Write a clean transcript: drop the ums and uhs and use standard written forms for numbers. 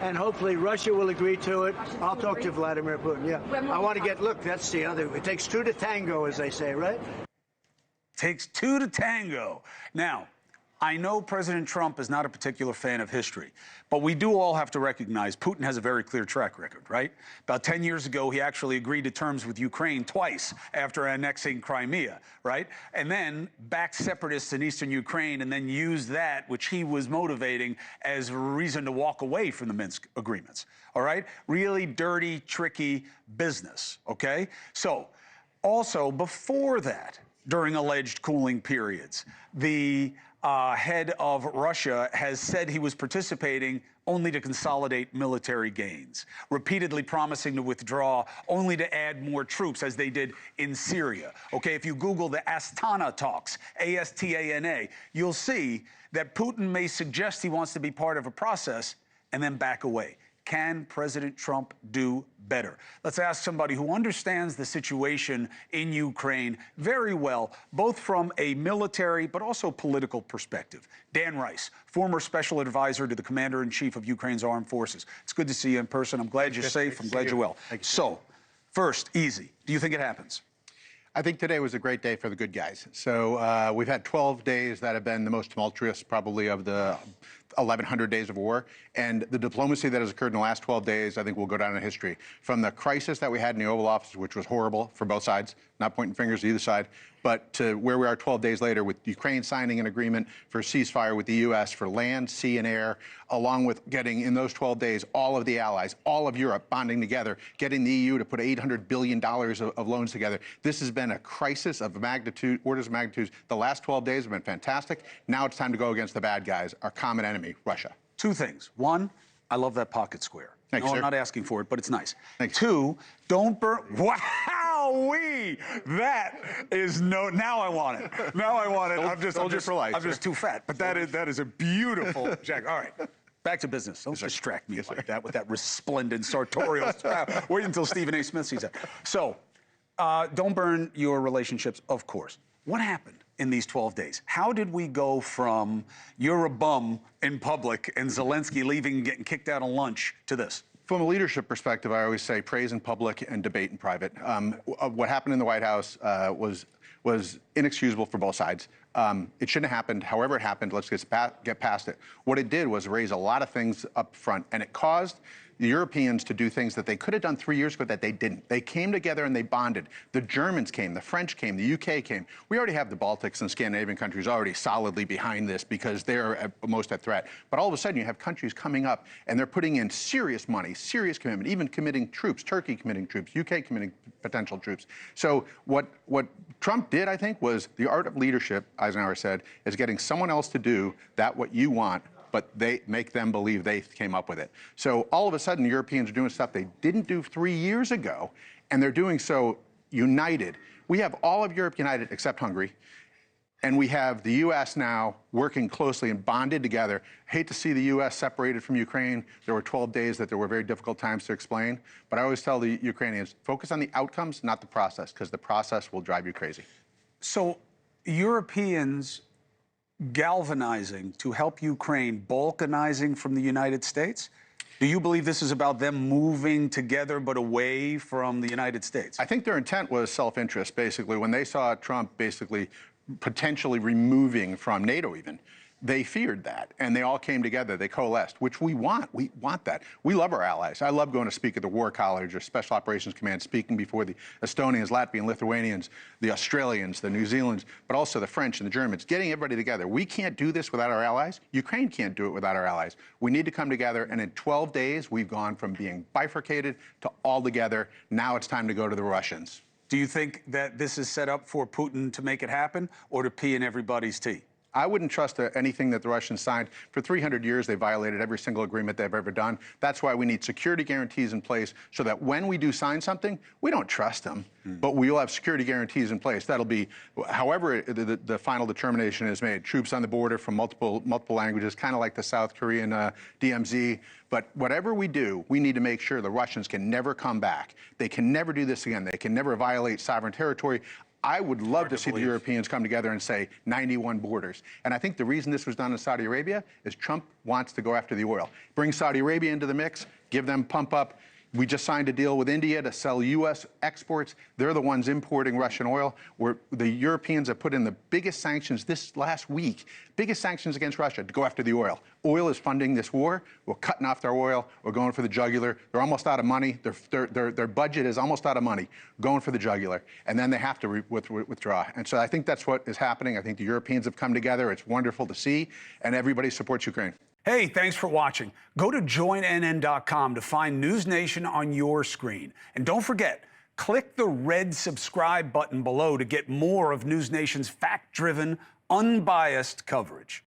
and hopefully Russia will agree to it. I'll talk to Vladimir Putin. Yeah, I want to get. Look, that's the other. It takes two to tango, as they say, right? Takes two to tango. Now, I know President Trump is not a particular fan of history, but we do all have to recognize Putin has a very clear track record, right? About 10 years ago, he actually agreed to terms with Ukraine twice after annexing Crimea, right? And then backed separatists in eastern Ukraine and then used that, which he was motivating, as a reason to walk away from the Minsk agreements, all right? Really dirty, tricky business, okay? So, also, before that, during alleged cooling periods, the head of Russia has said he was participating only to consolidate military gains, repeatedly promising to withdraw only to add more troops, as they did in Syria. Okay, if you Google the Astana talks, A-S-T-A-N-A, you'll see that Putin may suggest he wants to be part of a process and then back away. Can President Trump do better? Let's ask somebody who understands the situation in Ukraine very well, both from a military but also political perspective. Dan Rice, former special advisor to the commander-in-chief of Ukraine's armed forces. It's good to see you in person. I'm glad you're safe. I'm glad you're well. So, first, easy. Do you think it happens? I think today was a great day for the good guys. So we've had 12 days that have been the most tumultuous, probably, of the 1,100 days of war. And the diplomacy that has occurred in the last 12 days, I think, will go down in history. From the crisis that we had in the Oval Office, which was horrible for both sides, not pointing fingers to either side, but to where we are 12 days later with Ukraine signing an agreement for ceasefire with the U.S. for land, sea, and air, along with getting, in those 12 days, all of the allies, all of Europe bonding together, getting the EU to put $800 billion of loans together. This has been a crisis of magnitude, orders of magnitude. The last 12 days have been fantastic. Now it's time to go against the bad guys, our common enemy, Russia. Two things. One, I love that pocket square. Thanks, sir. I'm not asking for it, but it's nice. Thanks. Two, don't burn. Wow-wee! That is no. Now I want it. Now I want it. I'm just too fat. But that is a beautiful jacket. All right. Back to business. Don't distract me like that with that resplendent sartorial stuff. Wait until Stephen A. Smith sees that. So, don't burn your relationships, of course. What happened in these 12 days? How did we go from you're a bum in public and Zelensky leaving and getting kicked out on lunch to this? From a leadership perspective, I always say praise in public and debate in private. What happened in the White House was inexcusable for both sides. It shouldn't have happened. However it happened, let's get past it. What it did was raise a lot of things up front, and it caused the Europeans to do things that they could have done 3 years ago that they didn't. They came together and they bonded. The Germans came, the French came, the UK came. We already have the Baltics and Scandinavian countries already solidly behind this because they're most at threat. But all of a sudden you have countries coming up and they're putting in serious money, serious commitment, even committing troops, Turkey committing troops, UK committing potential troops. So what Trump did, I think, was the art of leadership, Eisenhower said, is getting someone else to do what you want, but they make them believe they came up with it. So all of a sudden, Europeans are doing stuff they didn't do 3 years ago, and they're doing so united. We have all of Europe united except Hungary, and we have the U.S. now working closely and bonded together. Hate to see the U.S. separated from Ukraine. There were 12 days that there were very difficult times to explain, but I always tell the Ukrainians, focus on the outcomes, not the process, because the process will drive you crazy. So Europeans galvanizing to help Ukraine, balkanizing from the United States? Do you believe this is about them moving together but away from the United States? I think their intent was self-interest, basically. When they saw Trump basically potentially removing from NATO even, they feared that, and they all came together. They coalesced, which we want. We want that. We love our allies. I love going to speak at the War College or Special Operations Command, speaking before the Estonians, Latvians, Lithuanians, the Australians, the New Zealanders, but also the French and the Germans, getting everybody together. We can't do this without our allies. Ukraine can't do it without our allies. We need to come together, and in 12 days, we've gone from being bifurcated to all together. Now it's time to go to the Russians. Do you think that this is set up for Putin to make it happen or to pee in everybody's tea? I wouldn't trust anything that the Russians signed. For 300 years, they violated every single agreement they've ever done. That's why we need security guarantees in place so that when we do sign something, we don't trust them, but we will have security guarantees in place. That'll be, however the final determination is made, troops on the border from multiple languages, kind of like the South Korean DMZ. But whatever we do, we need to make sure the Russians can never come back. They can never do this again. They can never violate sovereign territory. I would love to see the believe. Europeans come together and say 91 borders. And I think the reason this was done in Saudi Arabia is Trump wants to go after the oil. Bring Saudi Arabia into the mix, give them pump up. We just signed a deal with India to sell U.S. exports. They're the ones importing Russian oil. The Europeans have put in the biggest sanctions this last week, biggest sanctions against Russia to go after the oil. Oil is funding this war. We're cutting off their oil. We're going for the jugular. They're almost out of money. Their budget is almost out of money, going for the jugular. And then they have to withdraw. And so I think that's what is happening. I think the Europeans have come together. It's wonderful to see. And everybody supports Ukraine. Hey, thanks for watching. Go to joinnn.com to find NewsNation on your screen. And don't forget, click the red subscribe button below to get more of NewsNation's fact-driven, unbiased coverage.